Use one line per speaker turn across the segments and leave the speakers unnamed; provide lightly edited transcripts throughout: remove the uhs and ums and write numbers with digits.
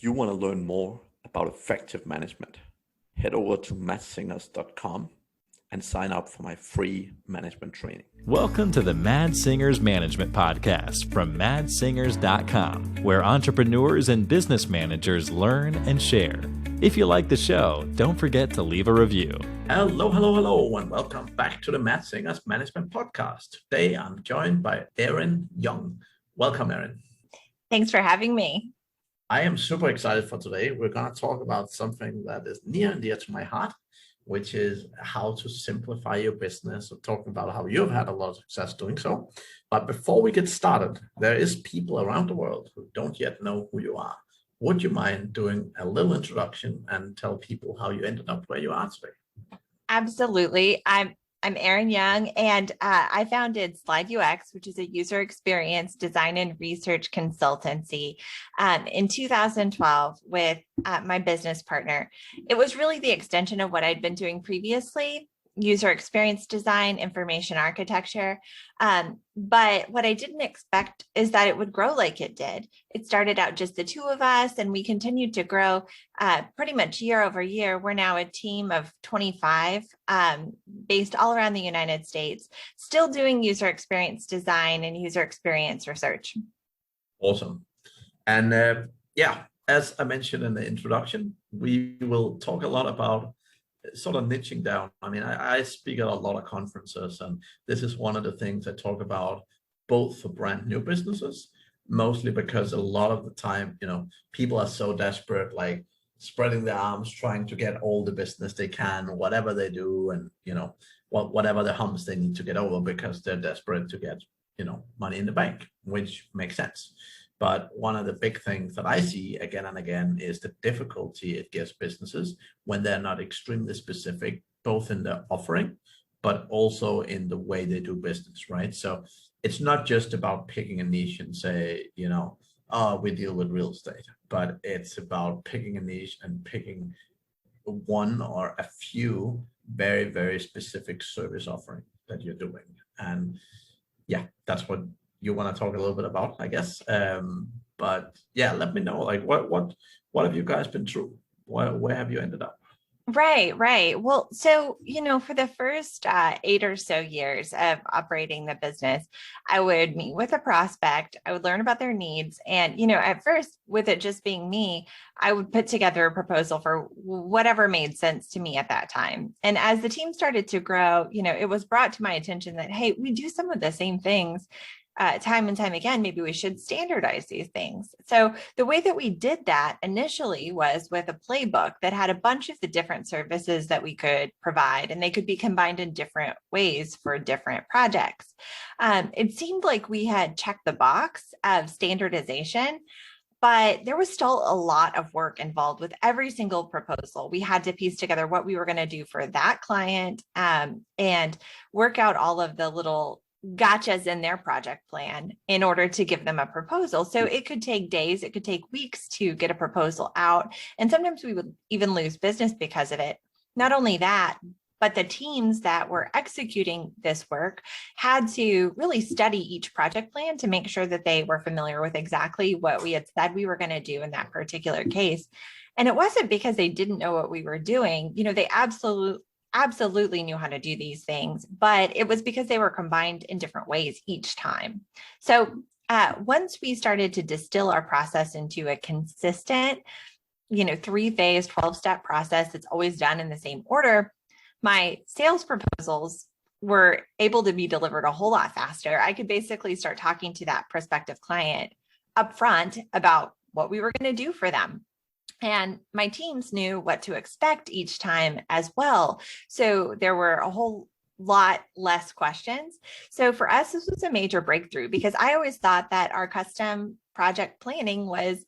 you want to learn more about effective management, head over to mattsingers.com and sign up for my free management training.
Welcome to the Mad Singers Management Podcast from madsingers.com, where entrepreneurs and business managers learn and share. If you like the show, don't forget to leave a review.
Hello, and welcome back to the Mad Singers Management Podcast. Today, I'm joined by Erin Young. Welcome, Erin.
Thanks for having me.
I am super excited for today. We're going to talk about something that is near and dear to my heart, which is how to simplify your business. We're talking about how you've had a lot of success doing so. But before we get started, there is people around the world who don't yet know who you are. Would you mind doing a little introduction and tell people how you ended up where you are today?
Absolutely. I'm Erin Young, and I founded Slide UX, which is a user experience design and research consultancy, in 2012 with my business partner. It was really the extension of what I'd been doing previously, user experience design, information architecture. But what I didn't expect is that it would grow like it did. It started out just the two of us, and we continued to grow pretty much year over year. We're now a team of 25 based all around the United States, still doing user experience design and user experience research.
Awesome. And as I mentioned in the introduction, we will talk a lot about sort of niching down. I mean, I speak at a lot of conferences, and this is one of the things I talk about both for brand new businesses, mostly because a lot of the time, people are so desperate, like spreading their arms, trying to get all the business they can, whatever they do, and, whatever the humps they need to get over because they're desperate to get, money in the bank, which makes sense. But one of the big things that I see again and again is the difficulty it gives businesses when they're not extremely specific, both in the offering, but also in the way they do business, right? So it's not just about picking a niche and say, we deal with real estate, but it's about picking a niche and picking one or a few very, very specific service offerings that you're doing. And yeah, that's what you want to talk a little bit about, I guess. But yeah, let me know, like, what have you guys been through? Where have you ended up?
Right. Well, so, for the first 8 or so years of operating the business, I would meet with a prospect, I would learn about their needs. And, at first, with it just being me, I would put together a proposal for whatever made sense to me at that time. And as the team started to grow, it was brought to my attention that, hey, we do some of the same things time and time again. Maybe we should standardize these things. So the way that we did that initially was with a playbook that had a bunch of the different services that we could provide, and they could be combined in different ways for different projects. It seemed like we had checked the box of standardization, but there was still a lot of work involved with every single proposal. We had to piece together what we were going to do for that client and work out all of the little gotchas in their project plan in order to give them a proposal. So it could take days, it could take weeks to get a proposal out. And sometimes we would even lose business because of it. Not only that, but the teams that were executing this work had to really study each project plan to make sure that they were familiar with exactly what we had said we were going to do in that particular case. And it wasn't because they didn't know what we were doing. They absolutely knew how to do these things, but it was because they were combined in different ways each time. So once we started to distill our process into a consistent, 3-phase, 12-step process that's always done in the same order, my sales proposals were able to be delivered a whole lot faster. I could basically start talking to that prospective client upfront about what we were going to do for them. And my teams knew what to expect each time as well. So there were a whole lot less questions. So for us, this was a major breakthrough because I always thought that our custom project planning was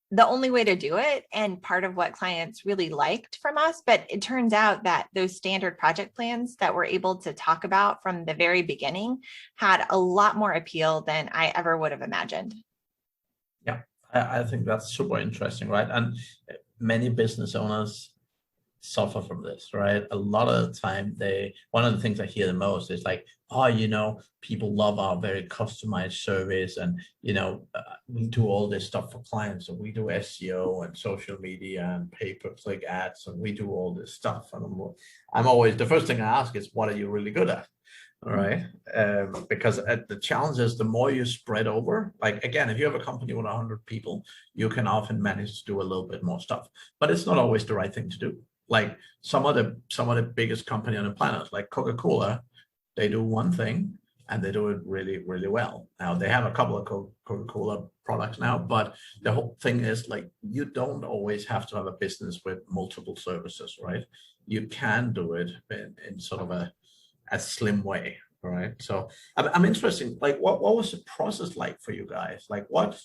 the only way to do it and part of what clients really liked from us. But it turns out that those standard project plans that we're able to talk about from the very beginning had a lot more appeal than I ever would have imagined.
Yeah. I think that's super interesting, right? And many business owners suffer from this, right? A lot of the time, one of the things I hear the most is like, oh, people love our very customized service, and we do all this stuff for clients, and we do SEO and social media and pay-per-click ads, and we do all this stuff. And I'm always, the first thing I ask is, what are you really good at? All right. Because the challenge is, the more you spread over, like, again, if you have a company with 100 people, you can often manage to do a little bit more stuff, but it's not always the right thing to do. Like some of the biggest company on the planet, like Coca-Cola, they do one thing and they do it really, really well. Now they have a couple of Coca-Cola products now, but the whole thing is, like, you don't always have to have a business with multiple services, right? You can do it in sort of a slim way, right? So I'm interested, like, what was the process like for you guys? Like, what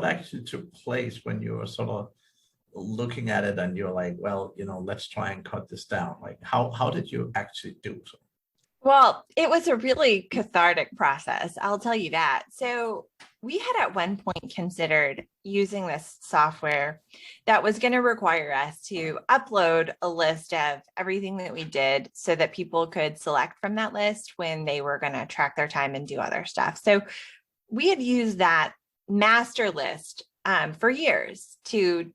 actually took place when you were sort of looking at it and you're like, well, let's try and cut this down? Like, how did you actually do so?
Well, it was a really cathartic process, I'll tell you that. So we had at one point considered using this software that was going to require us to upload a list of everything that we did so that people could select from that list when they were going to track their time and do other stuff. So we had used that master list for years to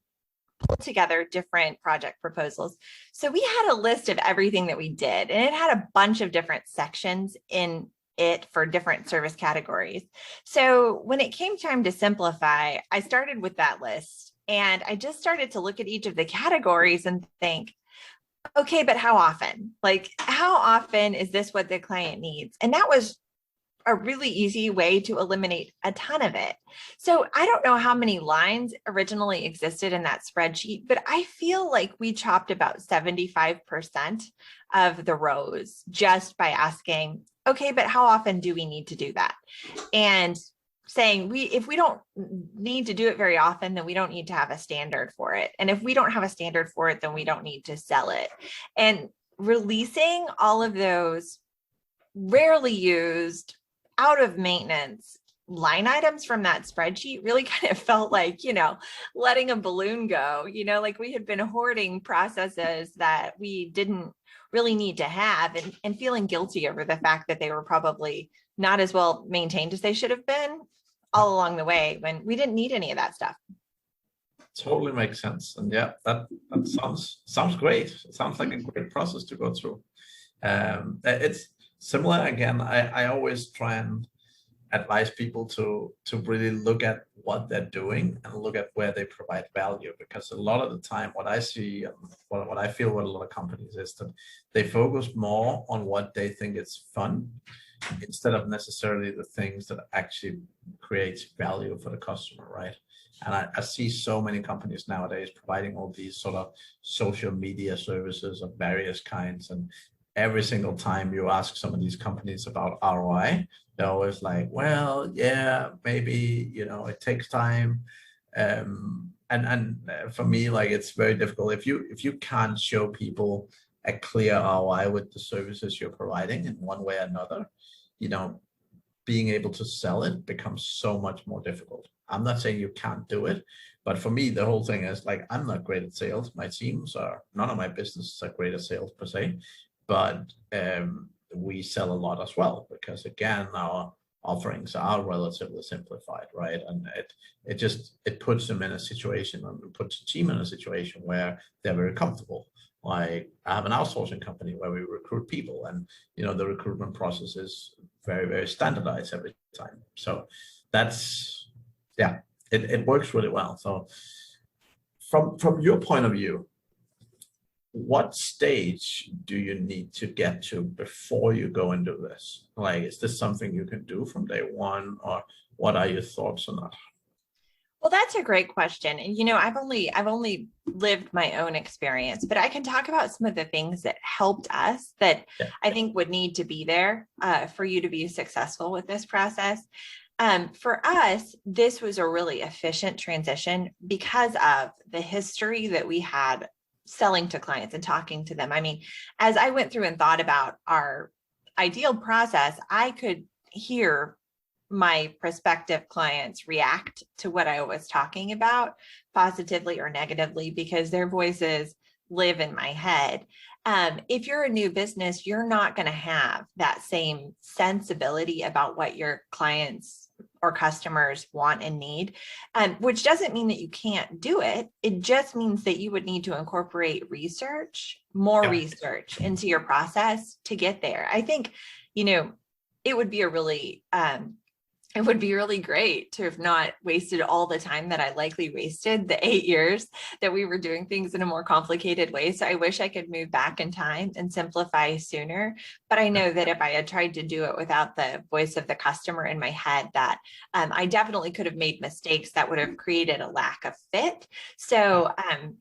pull together different project proposals. So we had a list of everything that we did, and it had a bunch of different sections in it for different service categories. So when it came time to simplify, I started with that list, and I just started to look at each of the categories and think, okay, but how often? Like, how often is this what the client needs? And that was a really easy way to eliminate a ton of it. So I don't know how many lines originally existed in that spreadsheet, but I feel like we chopped about 75% of the rows just by asking, okay, but how often do we need to do that? And saying, if we don't need to do it very often, then we don't need to have a standard for it. And if we don't have a standard for it, then we don't need to sell it. And releasing all of those rarely used, out of maintenance line items from that spreadsheet really kind of felt like, letting a balloon go, like we had been hoarding processes that we didn't really need to have, and feeling guilty over the fact that they were probably not as well maintained as they should have been all along the way when we didn't need any of that stuff.
Totally makes sense. And yeah, that sounds great. It sounds like a great process to go through. It's similar. Again, I always try and advise people to really look at what they're doing and look at where they provide value, because a lot of the time what I see, what I feel with a lot of companies is that they focus more on what they think is fun instead of necessarily the things that actually creates value for the customer, right? And I see so many companies nowadays providing all these sort of social media services of various kinds, and every single time you ask some of these companies about ROI, they're always like, well, yeah, maybe, it takes time. And for me, like, it's very difficult. If you can't show people a clear ROI with the services you're providing in one way or another, being able to sell it becomes so much more difficult. I'm not saying you can't do it, but for me, the whole thing is, like, I'm not great at sales. My teams are, none of my businesses are great at sales per se, but we sell a lot as well, because again, our offerings are relatively simplified, right? And it puts them in a situation, and it puts the team in a situation where they're very comfortable. Like, I have an outsourcing company where we recruit people, and the recruitment process is very, very standardized every time. So that's, yeah, it works really well. So from your point of view, what stage do you need to get to before you go into this? Like, is this something you can do from day one, or what are your thoughts on that?
Well, that's a great question. And, I've only lived my own experience, but I can talk about some of the things that helped us that I think would need to be there for you to be successful with this process. For us, this was a really efficient transition because of the history that we had selling to clients and talking to them. I mean, as I went through and thought about our ideal process, I could hear my prospective clients react to what I was talking about, positively or negatively, because their voices live in my head. If you're a new business, you're not going to have that same sensibility about what your clients or customers want and need, which doesn't mean that you can't do it. It just means that you would need to incorporate more research into your process to get there. I think, it would be really great to have not wasted all the time that I likely wasted the 8 years that we were doing things in a more complicated way. So I wish I could move back in time and simplify sooner. But I know that if I had tried to do it without the voice of the customer in my head, that I definitely could have made mistakes that would have created a lack of fit. So,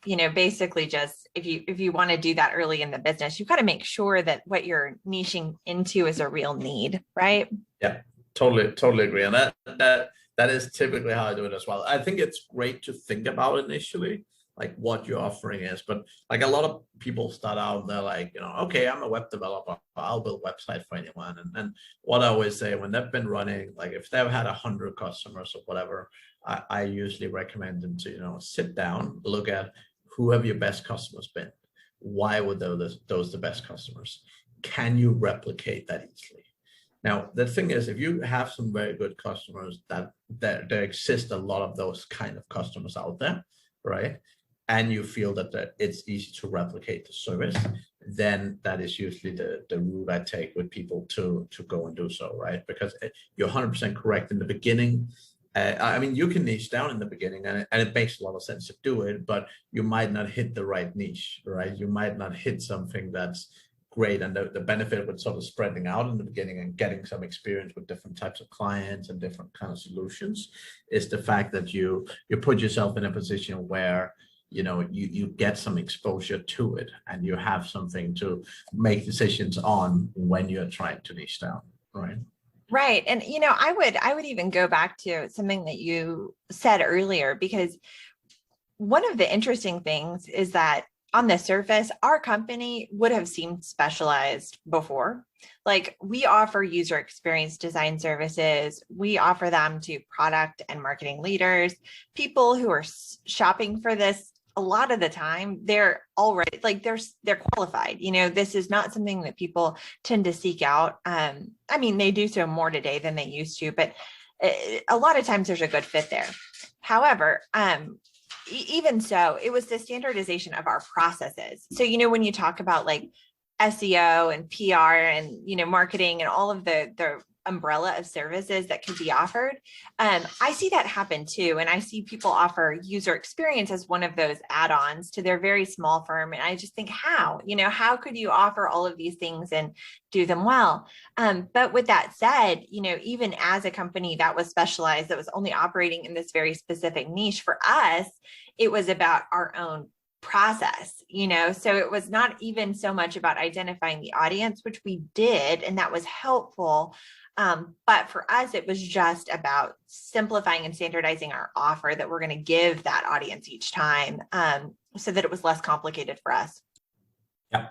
basically just if you want to do that early in the business, you've got to make sure that what you're niching into is a real need, right?
Yeah. Totally agree. And that is typically how I do it as well. I think it's great to think about initially, like what your offering is. But like a lot of people start out and they're like, okay, I'm a web developer. I'll build a website for anyone. And what I always say, when they've been running, like if they've had 100 customers or whatever, I usually recommend them to, sit down, look at who have your best customers been? Why were those the best customers? Can you replicate that easily? Now, the thing is, if you have some very good customers, that there exist a lot of those kind of customers out there, right? And you feel that it's easy to replicate the service, then that is usually the route I take with people to go and do so, right? Because you're 100% correct in the beginning. You can niche down in the beginning, and it makes a lot of sense to do it, but you might not hit the right niche, right? You might not hit something that's great, and the benefit with sort of spreading out in the beginning and getting some experience with different types of clients and different kind of solutions is the fact that you put yourself in a position where you get some exposure to it and you have something to make decisions on when you're trying to niche down, right?
Right. And I would even go back to something that you said earlier, because one of the interesting things is that on the surface, our company would have seemed specialized before. Like, we offer user experience design services. We offer them to product and marketing leaders, people who are shopping for this. A lot of the time, they're already they're qualified. This is not something that people tend to seek out. They do so more today than they used to, but a lot of times there's a good fit there. However, even so, it was the standardization of our processes. So, when you talk about like SEO and PR and, marketing and all of the umbrella of services that could be offered, I see that happen too. And I see people offer user experience as one of those add-ons to their very small firm. And I just think, how could you offer all of these things and do them well? But with that said, even as a company that was specialized, that was only operating in this very specific niche, for us, it was about our own process, so it was not even so much about identifying the audience, which we did, and that was helpful. But for us, it was just about simplifying and standardizing our offer that we're going to give that audience each time, so that it was less complicated for us.
Yeah,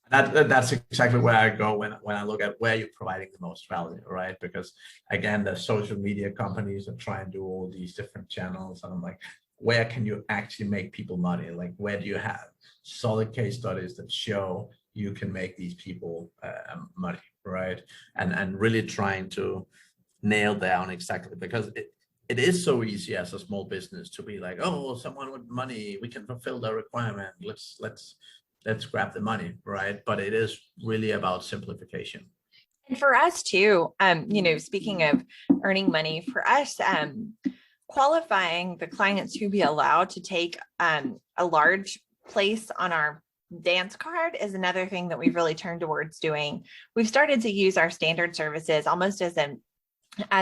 that's exactly where I go when I look at where you're providing the most value, right? Because again, the social media companies are trying to do all these different channels, and I'm like, where can you actually make people money? Like, where do you have solid case studies that show you can make these people money, right? And really trying to nail down exactly, because it is so easy as a small business to be like, oh, someone with money, we can fulfill their requirement. Let's grab the money, right? But it is really about simplification.
And for us too, speaking of earning money, for us, qualifying the clients to be allowed to take a large place on our dance card is another thing that we've really turned towards doing. We've started to use our standard services almost as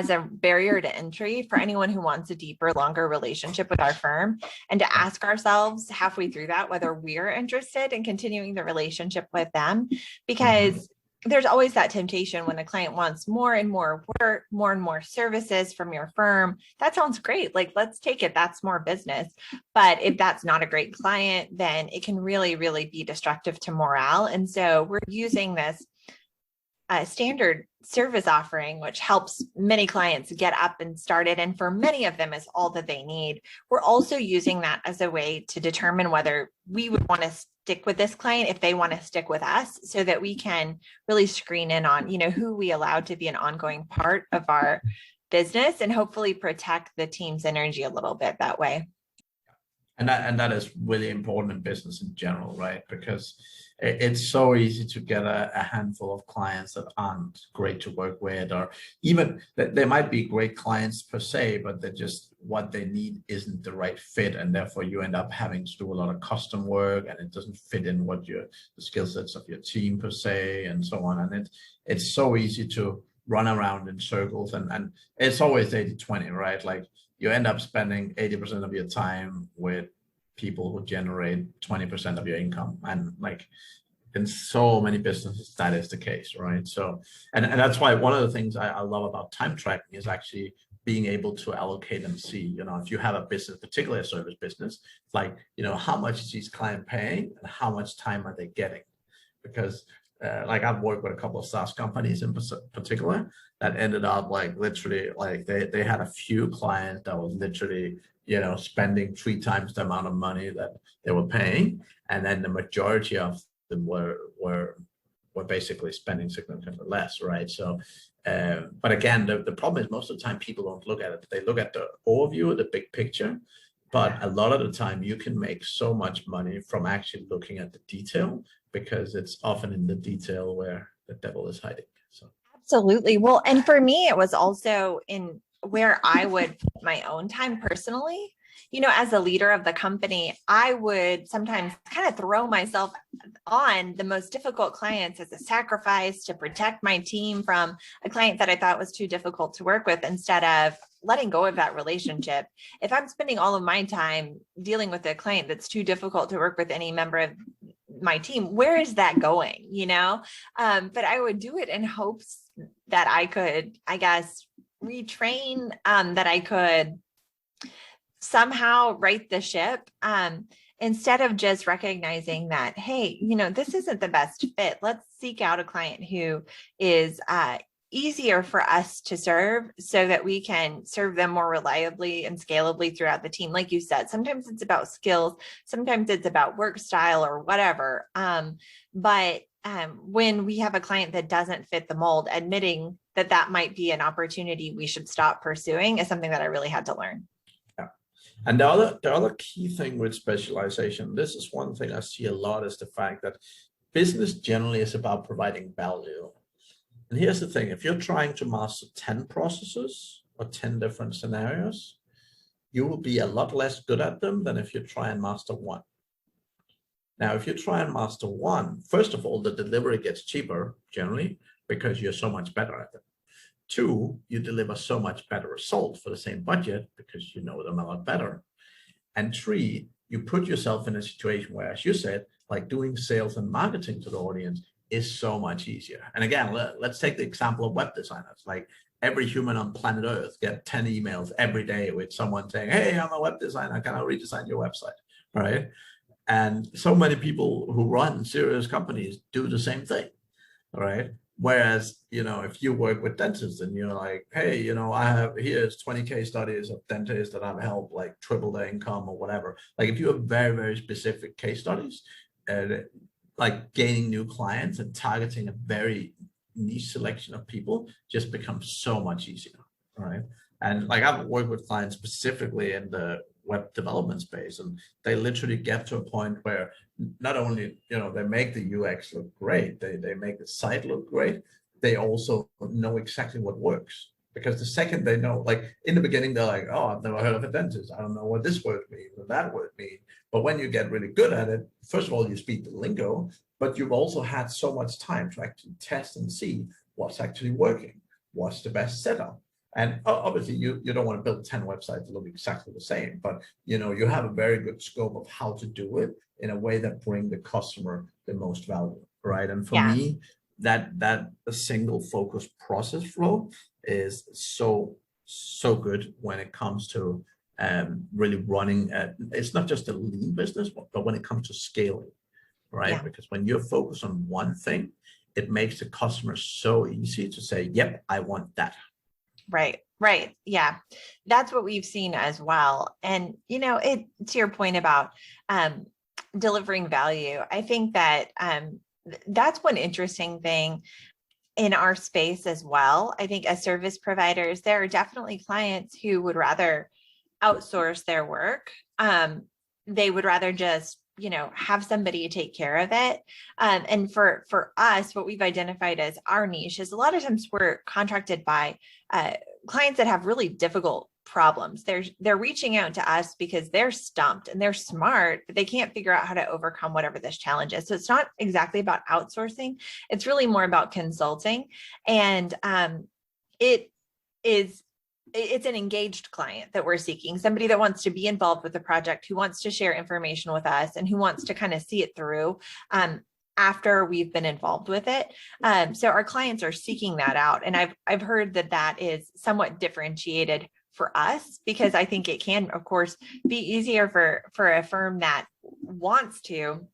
a barrier to entry for anyone who wants a deeper, longer relationship with our firm, and to ask ourselves halfway through that whether we're interested in continuing the relationship with them, because there's always that temptation when a client wants more and more work, more and more services from your firm. That sounds great. Like, let's take it. That's more business. But if that's not a great client, then it can really, really be destructive to morale. And so we're using this standard service offering, which helps many clients get up and started. And for many of them is all that they need. We're also using that as a way to determine whether we would want to stick with this client if they want to stick with us, so that we can really screen in on, who we allow to be an ongoing part of our business, and hopefully protect the team's energy a little bit that way.
And that is really important in business in general, right? Because it's so easy to get a handful of clients that aren't great to work with, or even they might be great clients per se, but they're just, what they need isn't the right fit, and therefore you end up having to do a lot of custom work, and it doesn't fit in what the skill sets of your team per se, and so on. And it's so easy to run around in circles, and it's always 80-20, right? Like, you end up spending 80% of your time with people who generate 20% of your income. And like, in so many businesses, that is the case, right? So, and that's why one of the things I love about time tracking is actually being able to allocate and see, if you have a business, particularly a service business, like, how much is each client paying and how much time are they getting? Because like, I've worked with a couple of SaaS companies in particular that ended up like literally like they had a few clients that was literally, spending 3 times the amount of money that they were paying, and then the majority of them were basically spending significantly less, right? So, but again, the problem is most of the time people don't look at it. They look at the overview, the big picture, but a lot of the time you can make so much money from actually looking at the detail, because it's often in the detail where the devil is hiding. So
absolutely. Well, and for me, it was also in where I would put my own time personally. As a leader of the company, I would sometimes kind of throw myself on the most difficult clients as a sacrifice to protect my team from a client that I thought was too difficult to work with, instead of letting go of that relationship. If I'm spending all of my time dealing with a client that's too difficult to work with any member of my team, where is that going? But I would do it in hopes that I could, I guess, retrain, that I could somehow right the ship, instead of just recognizing that, hey, this isn't the best fit. Let's seek out a client who is easier for us to serve, so that we can serve them more reliably and scalably throughout the team. Like you said, sometimes it's about skills, sometimes it's about work style or whatever. But when we have a client that doesn't fit the mold, admitting that might be an opportunity we should stop pursuing is something that I really had to learn.
yeah. And the other key thing with specialization, this is one thing I see a lot, is the fact that business generally is about providing value. And here's the thing: if you're trying to master 10 processes or 10 different scenarios, you will be a lot less good at them than if you try and master one. Now, if you try and master one, first of all, the delivery gets cheaper generally because you're so much better at it. 2, you deliver so much better results for the same budget because you know them a lot better. And 3, you put yourself in a situation where, as you said, like doing sales and marketing to the audience is so much easier. And again, let's take the example of web designers. Like, every human on planet Earth get 10 emails every day with someone saying, hey, I'm a web designer, can I redesign your website, right? And so many people who run serious companies do the same thing, right? Whereas, if you work with dentists and you're like, hey, here's 20 case studies of dentists that I've helped like triple their income or whatever. Like, if you have very, very specific case studies, like gaining new clients and targeting a very niche selection of people just becomes so much easier, right? And like, I've worked with clients specifically in the web development space, and they literally get to a point where not only, they make the UX look great, they make the site look great, they also know exactly what works. Because the second they know, like in the beginning, they're like, oh, I've never heard of a dentist, I don't know what this word means or that word means. But when you get really good at it, first of all, you speak the lingo, but you've also had so much time to actually test and see what's actually working, what's the best setup. And obviously, you don't want to build 10 websites that look exactly the same, but you have a very good scope of how to do it in a way that bring the customer the most value, right? And for me, that a single focus process flow is so good when it comes to really running. It's not just a lean business, but when it comes to scaling, right? Yeah. Because when you're focused on one thing, it makes the customer so easy to say, yep, I want that.
Right. Right. Yeah. That's what we've seen as well. And, to your point about delivering value, I think that that's one interesting thing in our space as well. I think as service providers, there are definitely clients who would rather outsource their work. They would rather just have somebody take care of it. And for us, what we've identified as our niche is a lot of times we're contracted by clients that have really difficult problems. They're reaching out to us because they're stumped and they're smart, but they can't figure out how to overcome whatever this challenge is. So it's not exactly about outsourcing. It's really more about consulting. And it's an engaged client that we're seeking, somebody that wants to be involved with the project, who wants to share information with us, and who wants to kind of see it through after we've been involved with it. So our clients are seeking that out. And I've heard that is somewhat differentiated for us, because I think it can, of course, be easier for a firm that wants to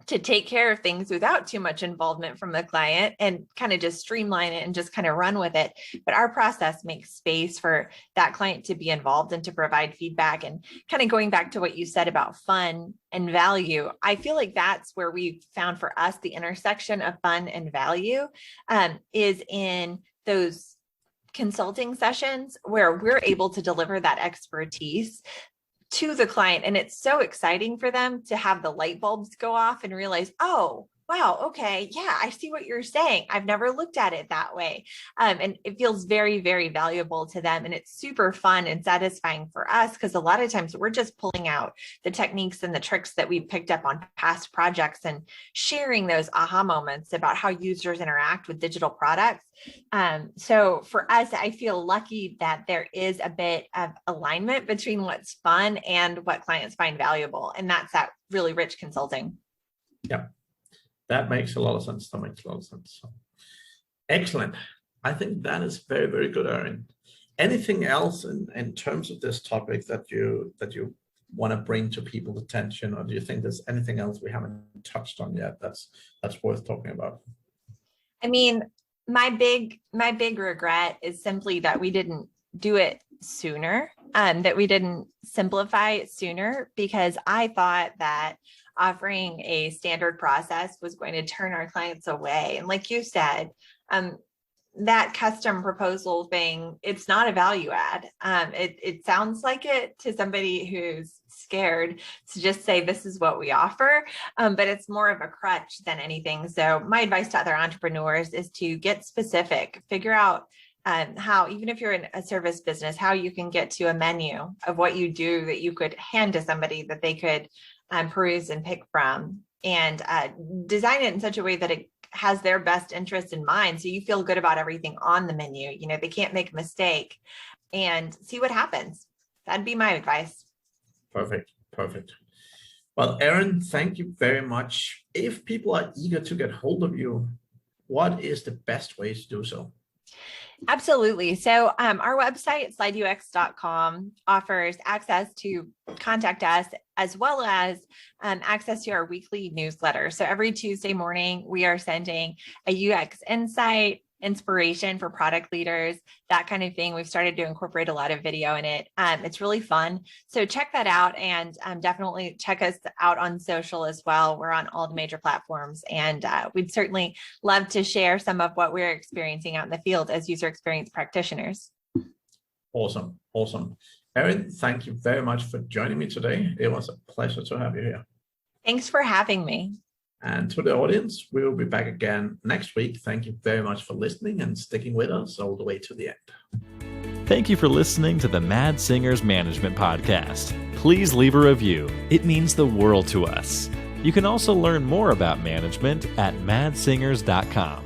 take care of things without too much involvement from the client and kind of just streamline it and just kind of run with it. But our process makes space for that client to be involved and to provide feedback. And kind of going back to what you said about fun and value, I feel like that's where we've found for us the intersection of fun and value is in those consulting sessions where we're able to deliver that expertise to the client. And it's so exciting for them to have the light bulbs go off and realize, oh, wow, okay, yeah, I see what you're saying. I've never looked at it that way. And it feels very, very valuable to them. And it's super fun and satisfying for us, because a lot of times we're just pulling out the techniques and the tricks that we've picked up on past projects and sharing those aha moments about how users interact with digital products. So for us, I feel lucky that there is a bit of alignment between what's fun and what clients find valuable. And that's that really rich consulting.
Yeah. That makes a lot of sense. So, excellent. I think that is very, very good, Erin. Anything else in terms of this topic that you want to bring to people's attention, or do you think there's anything else we haven't touched on yet that's worth talking about?
I mean, my big regret is simply that we didn't do it sooner, that we didn't simplify it sooner, because I thought that offering a standard process was going to turn our clients away. And like you said, that custom proposal thing, it's not a value add. It sounds like it to somebody who's scared to just say, this is what we offer, but it's more of a crutch than anything. So my advice to other entrepreneurs is to get specific, figure out how, even if you're in a service business, how you can get to a menu of what you do that you could hand to somebody that they could peruse and pick from, and design it in such a way that it has their best interest in mind. So you feel good about everything on the menu. They can't make a mistake, and see what happens. That'd be my advice.
Perfect. Well, Erin, thank you very much. If people are eager to get hold of you, what is the best way to do so?
Absolutely. So our website, slideux.com, offers access to contact us, as well as access to our weekly newsletter. So every Tuesday morning, we are sending a UX insight, inspiration for product leaders, that kind of thing. We've started to incorporate a lot of video in it. It's really fun. So check that out, and definitely check us out on social as well. We're on all the major platforms, and we'd certainly love to share some of what we're experiencing out in the field as user experience practitioners.
Awesome. Erin, thank you very much for joining me today. It was a pleasure to have you here.
Thanks for having me.
And to the audience, we will be back again next week. Thank you very much for listening and sticking with us all the way to the end.
Thank you for listening to the Mad Singers Management Podcast. Please leave a review. It means the world to us. You can also learn more about management at madsingers.com.